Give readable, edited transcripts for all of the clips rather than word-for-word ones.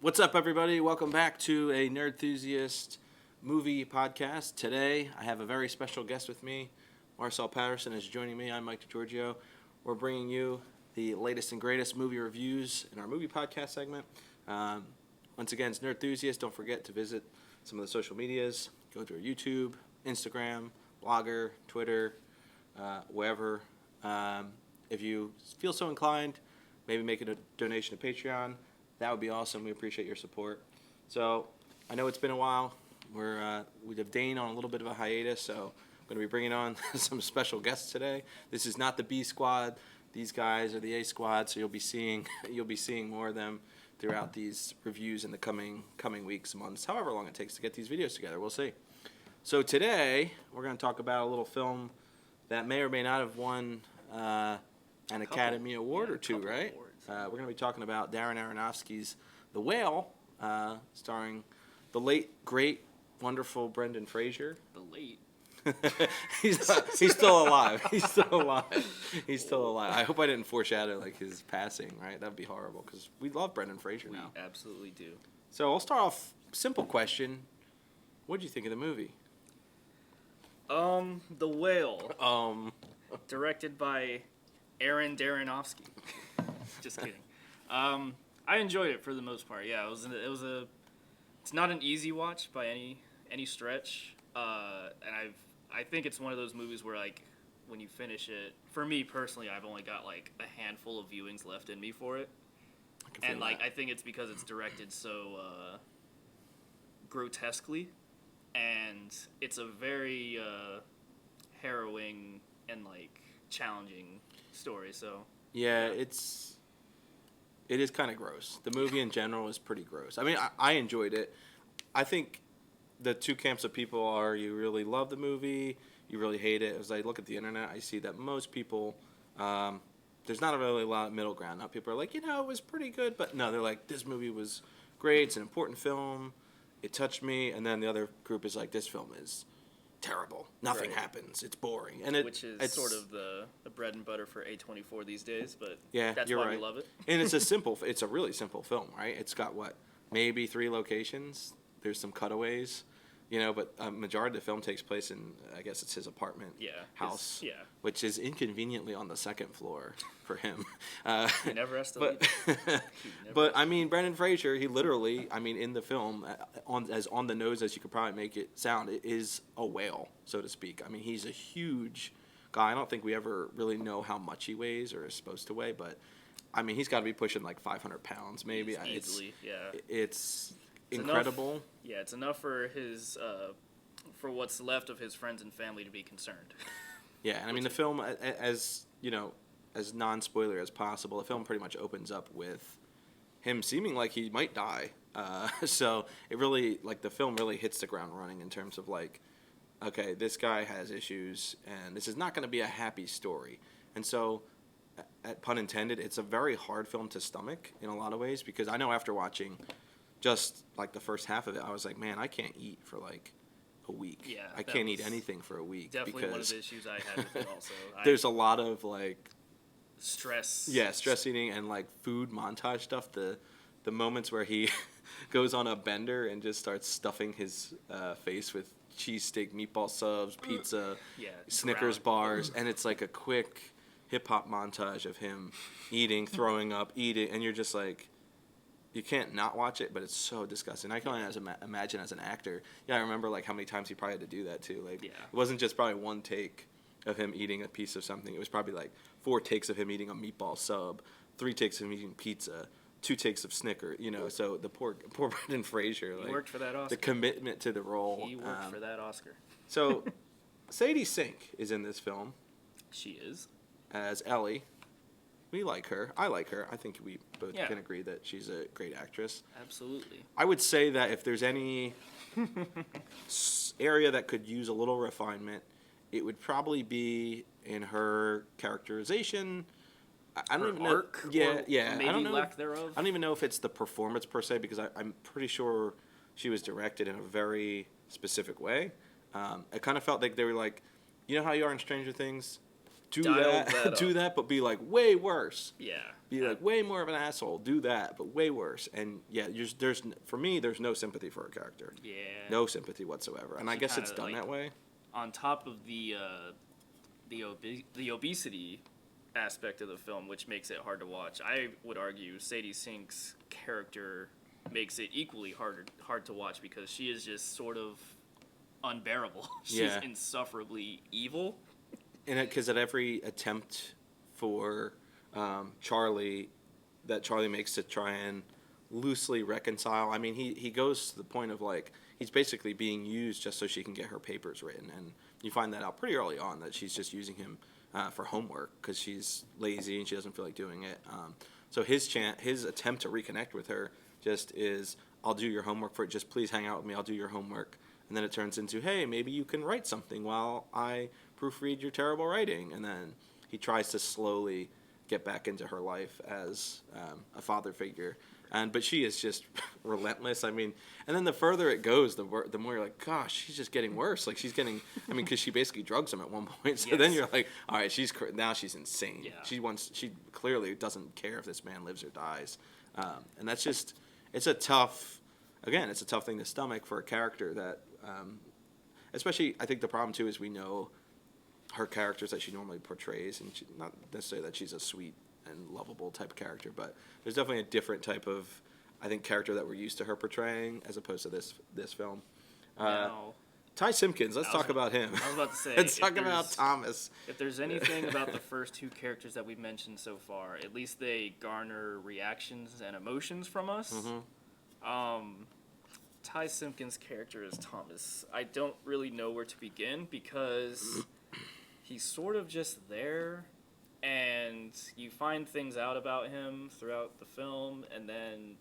What's up, everybody? Welcome back to a Nerd Enthusiast movie podcast. Today, I have a very special guest with me. Marcel Patterson is joining me. I'm Mike DiGiorgio. We're bringing you the latest and greatest movie reviews in our movie podcast segment. Once again, it's Nerd Enthusiast. Don't forget to visit some of the social medias. Go to our YouTube, Instagram, Blogger, Twitter, wherever. If you feel so inclined, maybe make a donation to Patreon. That would be awesome. We appreciate your support. So I know it's been a while. We have Dane on a little bit of a hiatus, so I'm going to be bringing on some special guests today. This is not the B squad. These guys are the A squad, so you'll be seeing more of them throughout these reviews in the coming weeks, months, however long it takes to get these videos together. We'll see. So today we're going to talk about a little film that may or may not have won an Academy Award or two, right? We're going to be talking about Darren Aronofsky's The Whale, starring the late, great, wonderful Brendan Fraser. The late? He's still alive. He's still alive. I hope I didn't foreshadow his passing, right? That would be horrible because we love Brendan Fraser now. We absolutely do. So I'll start off, simple question. What did you think of the movie? The Whale. Directed by Darren Aronofsky. Just kidding. I enjoyed it for the most part. Yeah, it's not an easy watch by any stretch. And I think it's one of those movies where when you finish it, for me personally, I've only got a handful of viewings left in me for it. And I think it's because it's directed so grotesquely, and it's a very harrowing and challenging story. So yeah, it is kind of gross. The movie in general is pretty gross. I mean, I enjoyed it. I think the two camps of people are you really love the movie, you really hate it. As I look at the internet, I see that most people, there's not really a lot of middle ground. Now people are like, it was pretty good, but no, they're like, this movie was great, it's an important film, it touched me, and then the other group is like, this film is terrible. Nothing happens. It's boring. Which is sort of the bread and butter for A24 these days, but yeah, that's you're why right. we love it. And it's a really simple film, right? It's got maybe 3 locations. There's some cutaways, but a majority of the film takes place in, I guess it's his apartment house, which is inconveniently on the second floor for him. He never has to leave. But I mean, Brendan Fraser, he literally, in the film, as on the nose as you could probably make it sound, it is a whale, so to speak. I mean, he's a huge guy. I don't think we ever really know how much he weighs or is supposed to weigh, but I mean, he's got to be pushing 500 pounds, maybe. Easily, It's incredible. Enough, it's enough for his for what's left of his friends and family to be concerned. Yeah, and I mean the film, as as non-spoiler as possible, the film pretty much opens up with him seeming like he might die. So it really the film really hits the ground running in terms of okay, this guy has issues, and this is not going to be a happy story. And so, pun intended, it's a very hard film to stomach in a lot of ways because I know after watching just the first half of it, I was like, man, I can't eat for a week. Yeah, I can't eat anything for a week. Definitely one of the issues I had with it also. There's a lot of stress. Yeah, stress eating and food montage stuff. The moments where he goes on a bender and just starts stuffing his face with cheesesteak, meatball subs, pizza, Snickers bars, and it's a quick hip hop montage of him eating, throwing up, eating, and you're just you can't not watch it, but it's so disgusting. I can only imagine as an actor. Yeah, I remember how many times he probably had to do that too. It wasn't just probably one take of him eating a piece of something. It was probably 4 takes of him eating a meatball sub, 3 takes of him eating pizza, 2 takes of Snicker. So the poor Brendan Fraser. He worked for that Oscar. The commitment to the role. He worked for that Oscar. So Sadie Sink is in this film. She is. As Ellie. We like her. I like her. I think we both can agree that she's a great actress. Absolutely. I would say that if there's any area that could use a little refinement, it would probably be in her characterization. I don't even know. Arc, maybe I don't know. Lack thereof. I don't even know if it's the performance per se because I'm pretty sure she was directed in a very specific way. It kind of felt like they were you know how you are in Stranger Things? do Dial that, do up. that, but be like way worse. Yeah. Be like way more of an asshole. Do that, but way worse. And yeah, there's for me, there's no sympathy for a character. Yeah. No sympathy whatsoever. And I She guess it's kinda, done like, that way. On top of the obesity aspect of the film, which makes it hard to watch, I would argue Sadie Sink's character makes it equally hard to watch because she is just sort of unbearable. She's Yeah. insufferably evil. And because at every attempt for Charlie that Charlie makes to try and loosely reconcile, I mean, he goes to the point of like he's basically being used just so she can get her papers written, and you find that out pretty early on that she's just using him for homework because she's lazy and she doesn't feel like doing it. So his attempt to reconnect with her just is, I'll do your homework for it. Just please hang out with me. I'll do your homework. And then it turns into, hey, maybe you can write something while I proofread your terrible writing. And then he tries to slowly get back into her life as a father figure. But she is just relentless. I mean, and then the further it goes, the more you're like, gosh, she's just getting worse. Like she's getting, I mean, because she basically drugs him at one point. So then you're like, all right, now she's insane. Yeah. She clearly doesn't care if this man lives or dies. And that's just, it's a tough thing to stomach for a character that, especially, I think the problem too is we know her characters that she normally portrays, and not necessarily that she's a sweet and lovable type of character, but there's definitely a different type of, I think, character that we're used to her portraying as opposed to this film. Now, Ty Simpkins, let's talk about him. I was about to say, Let's talk about Thomas. If there's anything about the first two characters that we've mentioned so far, at least they garner reactions and emotions from us. Mm-hmm. Ty Simpkins' character as Thomas, I don't really know where to begin because he's sort of just there, and you find things out about him throughout the film, and then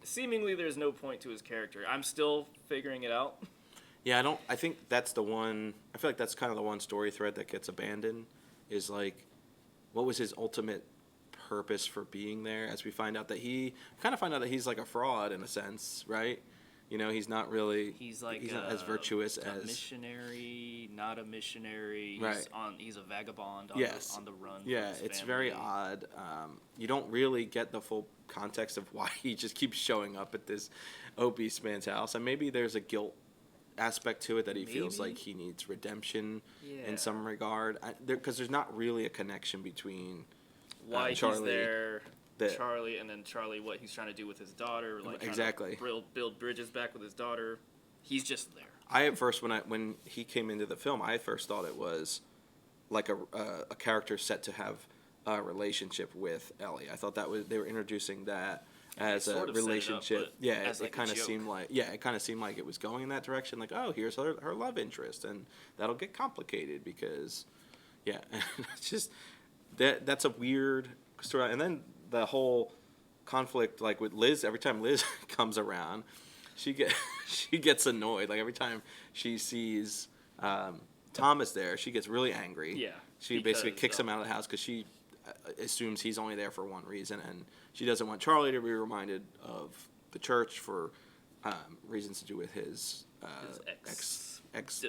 seemingly there's no point to his character. I'm still figuring it out. Yeah, I think that's the one, I feel like that's kind of the one story thread that gets abandoned, is like, what was his ultimate purpose for being there, as we find out that he's like a fraud in a sense, right? You know, he's not really, he's not as virtuous as... missionary, not a missionary. Right. He's a vagabond on the run. Yeah, from his it's family. very odd. You don't really get the full context of why he just keeps showing up at this obese man's house. And maybe there's a guilt aspect to it that he feels like he needs redemption in some regard. Because there's not really a connection between why Charlie, he's there, Charlie, and then Charlie, what he's trying to do with his daughter, like exactly build bridges back with his daughter. He's just there. I at first, when he came into the film, I at first thought it was like a character set to have a relationship with Ellie. I thought they were introducing that as a relationship. It kind of seemed like it was going in that direction. Like, oh, here's her love interest, and that'll get complicated because, it's just that's a weird story. And then the whole conflict, like with Liz, every time Liz comes around, she gets annoyed. Like every time she sees Thomas there, she gets really angry. Yeah. She basically kicks him out of the house because she assumes he's only there for one reason, and she doesn't want Charlie to be reminded of the church for reasons to do with his ex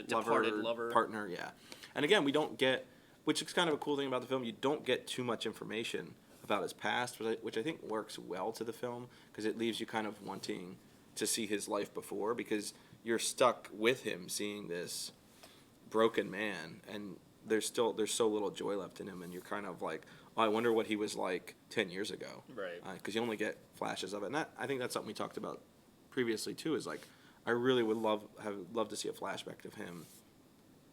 departed lover partner. Yeah, and again, we don't get, which is kind of a cool thing about the film. You don't get too much information about his past, which I think works well to the film because it leaves you kind of wanting to see his life before, because you're stuck with him seeing this broken man, and there's so little joy left in him, and you're kind of like, oh, I wonder what he was like 10 years ago. Right. Because you only get flashes of it. And I think that's something we talked about previously too, is like, I really would love to see a flashback of him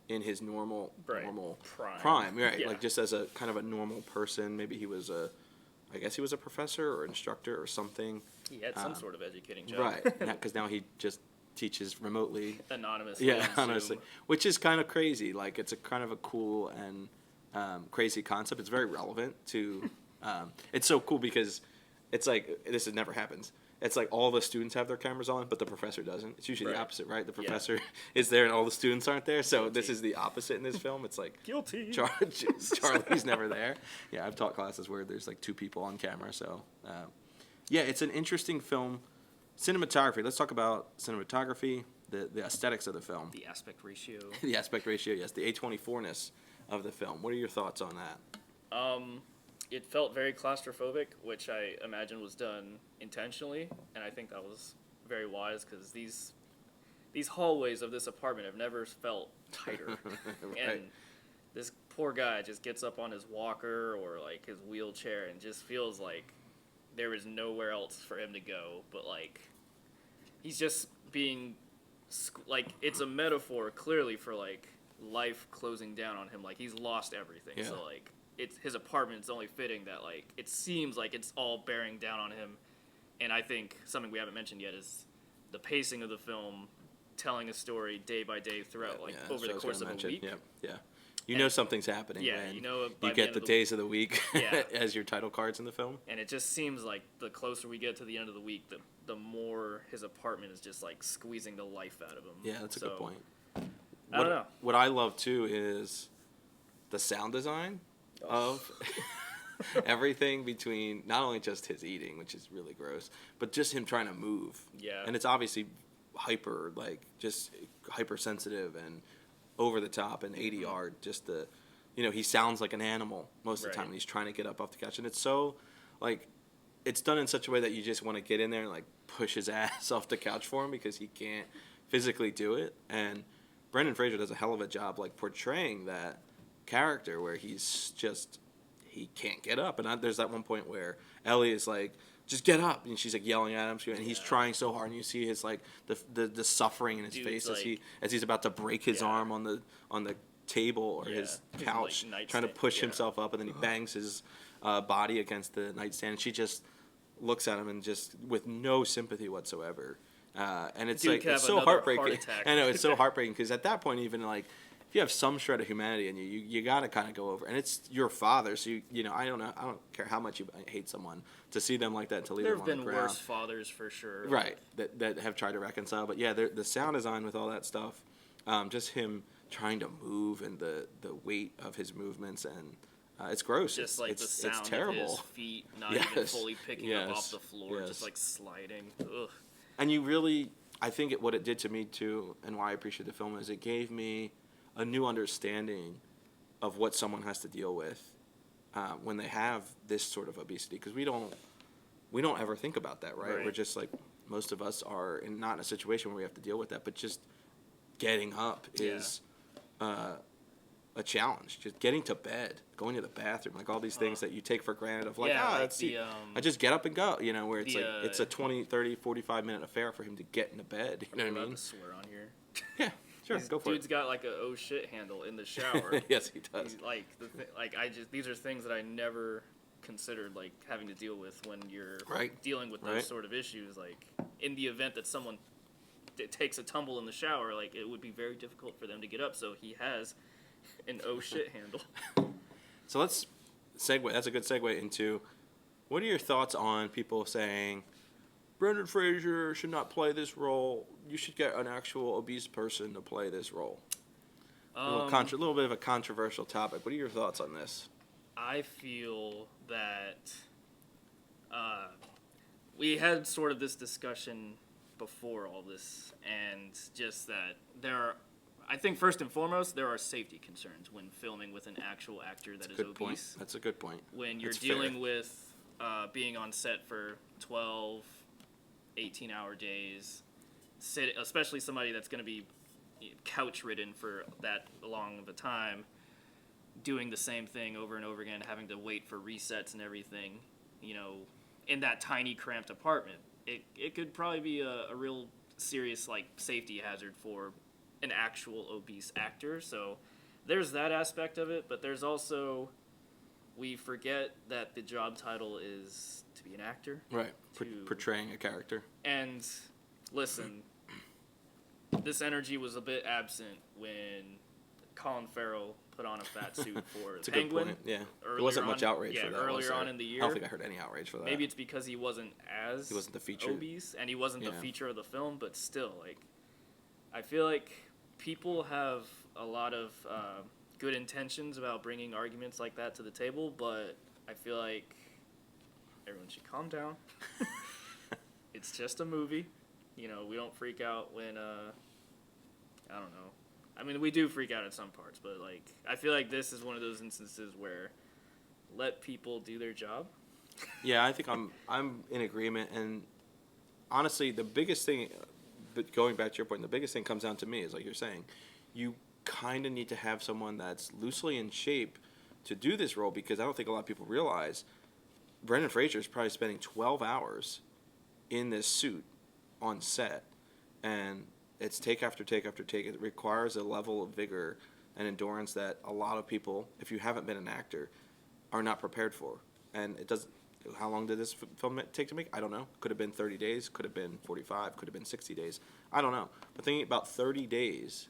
in his normal prime, right? Yeah. Like just as a kind of a normal person. Maybe he was I guess he was a professor or instructor or something. He had some sort of educating job. Right, because now he just teaches remotely. Anonymously. Yeah, honestly. Which is kind of crazy. Like, it's a kind of a cool and crazy concept. It's very relevant to... it's so cool because it's like, this never happens. It's like all the students have their cameras on, but the professor doesn't. It's usually the opposite, right? The professor is there and all the students aren't there. So Guilty. This is the opposite in this film. It's like... Guilty. Charlie's never there. Yeah, I've taught classes where there's like 2 people on camera. So, yeah, it's an interesting film. Cinematography. Let's talk about cinematography, the aesthetics of the film. The aspect ratio. The aspect ratio, yes. The A24-ness of the film. What are your thoughts on that? It felt very claustrophobic, which I imagine was done intentionally, and I think that was very wise because these hallways of this apartment have never felt tighter. Right. And this poor guy just gets up on his walker or like his wheelchair and just feels like there is nowhere else for him to go, but like he's just being like it's a metaphor clearly for like life closing down on him. Like he's lost everything. Yeah. So like it's his apartment's only fitting that like it seems like it's all bearing down on him. And I think something we haven't mentioned yet is the pacing of the film, telling a story day by day throughout like over the course of a week. Yeah. You know something's happening when you know by you get the days of the week Yeah. as your title cards in the film. And it just seems like the closer we get to the end of the week, the more his apartment is just like squeezing the life out of him. Yeah, that's a good point. I don't know. What I love too is the sound design of everything between not only just his eating, which is really gross, but just him trying to move. Yeah. And it's obviously hypersensitive and over the top and ADR. Just he sounds like an animal most of the time when he's trying to get up off the couch, and it's so like it's done in such a way that you just want to get in there and like push his ass off the couch for him because he can't physically do it. And Brendan Fraser does a hell of a job like portraying that character where he can't get up. And there's that one point where Ellie is like, just get up, and she's like yelling at him, and he's trying so hard, and you see his like the suffering in his face as he's about to break his arm on the table or his couch, trying to push himself up, and then he bangs his body against the nightstand, and she just looks at him and just with no sympathy whatsoever, and it's like it's so heartbreaking. I know it's so heartbreaking because at that point, even like if you have some shred of humanity in you got to kind of go over, and it's your father, so I don't care how much you hate someone to see them like that, to leave them on the ground. There have been worse fathers for sure, right? That have tried to reconcile, but yeah, the sound design with all that stuff, just him trying to move and the weight of his movements, and it's gross. Just like the sound it's terrible. Of his feet not even fully picking up off the floor, just like sliding. Ugh. And you really, I think what it did to me too, and why I appreciate the film is it gave me a new understanding of what someone has to deal with when they have this sort of obesity, because we don't ever think about that, right? We're just like, most of us are not in a situation where we have to deal with that, but just getting up is a challenge. Just getting to bed, going to the bathroom, like all these things that you take for granted of like, I just get up and go, where it's it's a 20, 30, 45-minute affair for him to get into bed, you know what I mean? To swear on here. Yeah. Sure, go for it. Dude's got like a oh shit handle in the shower. Yes, he does. These are things that I never considered like having to deal with when you're dealing with those sort of issues. Like in the event that someone takes a tumble in the shower, like it would be very difficult for them to get up. So he has an oh shit handle. So let's segue. That's a good segue into what are your thoughts on people saying Brendan Fraser should not play this role. You should get an actual obese person to play this role. A little bit of a controversial topic. What are your thoughts on this? I feel that we had sort of this discussion before all this, and just that I think first and foremost, there are safety concerns when filming with an actual actor that is obese. Point. That's a good point. When you're dealing with being on set for 12, 18-hour days, especially somebody that's going to be couch-ridden for that long of a time, doing the same thing over and over again, having to wait for resets and everything, in that tiny, cramped apartment, it could probably be a real serious safety hazard for an actual obese actor. So there's that aspect of it, but there's also, we forget that the job title is to be an actor. Right, portraying a character. And listen, this energy was a bit absent when Colin Farrell put on a fat suit for It's a Penguin. good point. Yeah, there wasn't much outrage for that. Earlier on in the year. I don't think I heard any outrage for that. Maybe it's because he wasn't the feature. obese, and he wasn't the feature of the film, but still, I feel like people have a lot of good intentions about bringing arguments like that to the table, but I feel like everyone should calm down. It's just a movie. We don't freak out when, I don't know. I mean, we do freak out at some parts, but like I feel like this is one of those instances where let people do their job. Yeah, I think I'm in agreement. And honestly, the biggest thing, but going back to your point, the biggest thing comes down to me is like you're saying, you kind of need to have someone that's loosely in shape to do this role, because I don't think a lot of people realize Brendan Fraser is probably spending 12 hours in this suit on set, and it's take after take after take. It requires a level of vigor and endurance that a lot of people, if you haven't been an actor, are not prepared for. And it does. How long did this film take to make? I don't know. Could have been 30 days. Could have been 45. Could have been 60 days. I don't know. But thinking about 30 days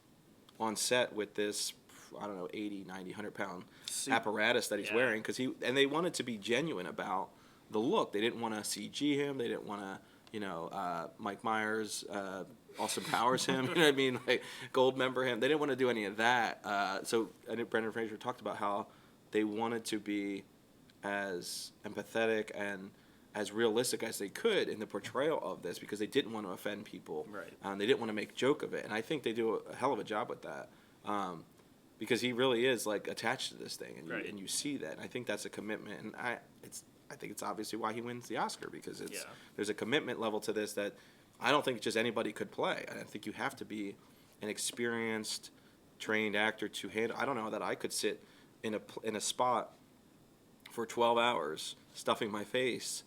on set with this, I don't know, 80, 90, 100-pound apparatus that he's wearing, and they wanted to be genuine about the look. They didn't want to CG him. They didn't want to, Mike Myers, Austin Powers him. You know what I mean? Like Goldmember him. They didn't want to do any of that. So I think Brendan Fraser talked about how they wanted to be as empathetic and as realistic as they could in the portrayal of this, because they didn't want to offend people. Right. They didn't want to make joke of it, and I think they do a hell of a job with that, because he really is like attached to this thing, and you see that. And I think that's a commitment, and I think it's obviously why he wins the Oscar, because there's a commitment level to this that I don't think just anybody could play. I think you have to be an experienced, trained actor to handle. I don't know that I could sit in a spot for 12 hours, stuffing my face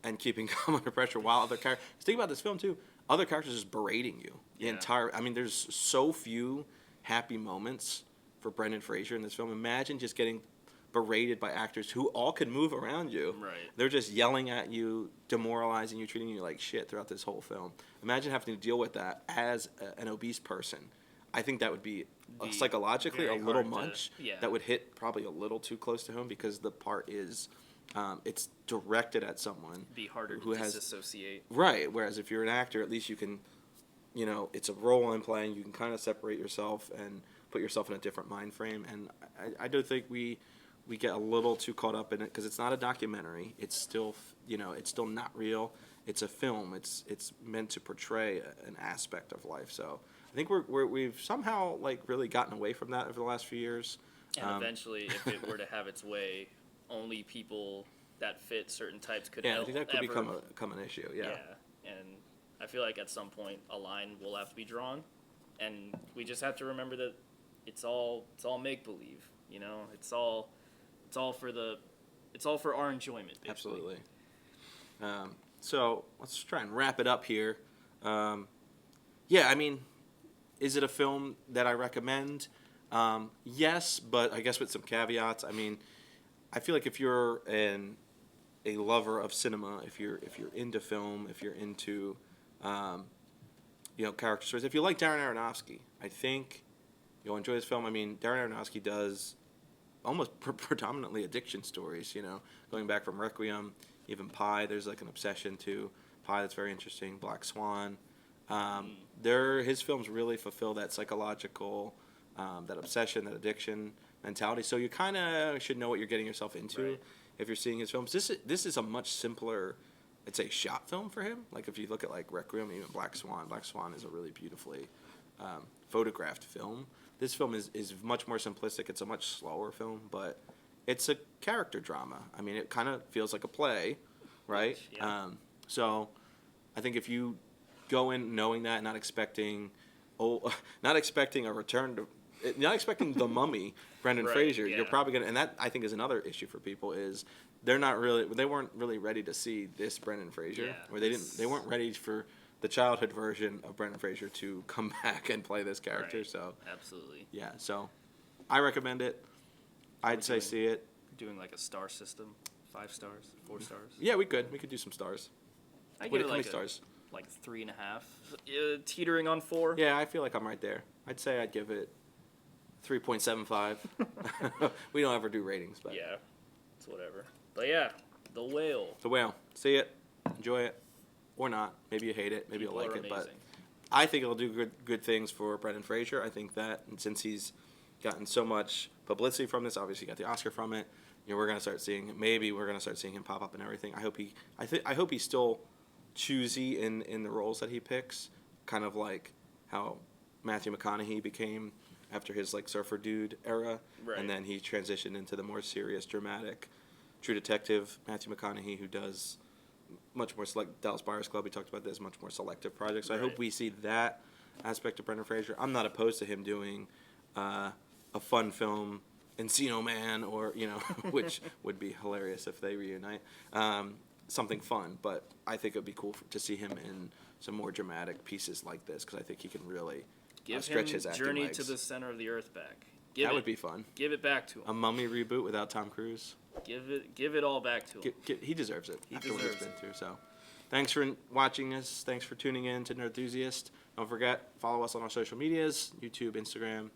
and keeping calm under pressure while other characters. Think about this film too. Other characters just berating you the entire. I mean, there's so few happy moments for Brendan Fraser in this film. Imagine just getting berated by actors who all can move around you. Right. They're just yelling at you, demoralizing you, treating you like shit throughout this whole film. Imagine having to deal with that as an obese person. I think that would be psychologically a little much. That would hit probably a little too close to home, because the part is, it's directed at someone. It'd be harder who to has disassociate. Right. Whereas if you're an actor, at least you can, it's a role I'm playing. You can kind of separate yourself and put yourself in a different mind frame. And I do think we get a little too caught up in it, because it's not a documentary. It's still, it's still not real. It's a film. It's meant to portray an aspect of life. So I think we've somehow like really gotten away from that over the last few years. And eventually, if it were to have its way, only people that fit certain types could. Yeah, I think that could become an issue. Yeah. Yeah, and I feel like at some point a line will have to be drawn, and we just have to remember that it's all make believe. It's all for our enjoyment. Basically. Absolutely. So let's try and wrap it up here. Yeah, I mean, is it a film that I recommend? Yes, but I guess with some caveats. I mean, I feel like if you're a lover of cinema, if you're into film, if you're into character stories, if you like Darren Aronofsky, I think you'll enjoy this film. I mean, Darren Aronofsky does almost predominantly addiction stories. Going back from Requiem, even Pi. There's like an obsession to Pi that's very interesting. Black Swan. His films really fulfill that psychological, that obsession, that addiction mentality. So you kind of should know what you're getting yourself into if you're seeing his films. This is a much simpler, I'd say, shot film for him. Like if you look at like Requiem, even Black Swan. Black Swan is a really beautifully photographed film. This film is much more simplistic. It's a much slower film, but it's a character drama. I mean, it kind of feels like a play, right? Yeah. So I think if you go in knowing that, not expecting a return to, not expecting the Mummy, Brendan Fraser, you're probably gonna, and that I think is another issue for people, is they weren't really ready to see this Brendan Fraser, or they weren't ready for the childhood version of Brendan Fraser to come back and play this character. Right. So absolutely. Yeah, so I recommend it. I'd say see it. Doing like a star system, 5 stars, 4 stars. Yeah, we could do some stars. I give it like stars? Like 3.5, teetering on 4. Yeah, I feel like I'm right there. I'd say I'd give it 3.75. We don't ever do ratings, but yeah, it's whatever. But yeah, The Whale. The Whale. See it, enjoy it, or not. Maybe you hate it, maybe People you'll like are it, but amazing. I think it'll do good things for Brendan Fraser. I think that, and since he's gotten so much publicity from this, obviously got the Oscar from it, we're gonna start seeing him pop up and everything. I hope he's still choosy in the roles that he picks, kind of like how Matthew McConaughey became after his like surfer dude era, Right. and then he transitioned into the more serious, dramatic True Detective. Matthew McConaughey, who does much more select Dallas Buyers Club. We talked about this, much more selective projects. So I hope Right. we see that aspect of Brendan Fraser. I'm not opposed to him doing a fun film, Encino Man, or which would be hilarious if they reunite. Something fun, but I think it would be cool to see him in some more dramatic pieces like this, because I think he can really Give stretch him his acting Journey legs. to the Center of the Earth back. That would be fun. Give it back to him. A Mummy reboot without Tom Cruise. Give it all back to him. He deserves it after what he's deserves been through. So, thanks for watching us. Thanks for tuning in to Nerdthusiast. Don't forget, follow us on our social medias: YouTube, Instagram,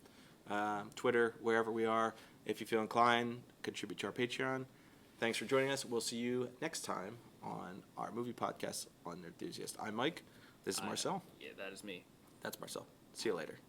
Twitter, wherever we are. If you feel inclined, contribute to our Patreon. Thanks for joining us. We'll see you next time on our movie podcast on Nerdthusiast. I'm Mike. This is Marcel. Yeah, that is me. That's Marcel. See you later.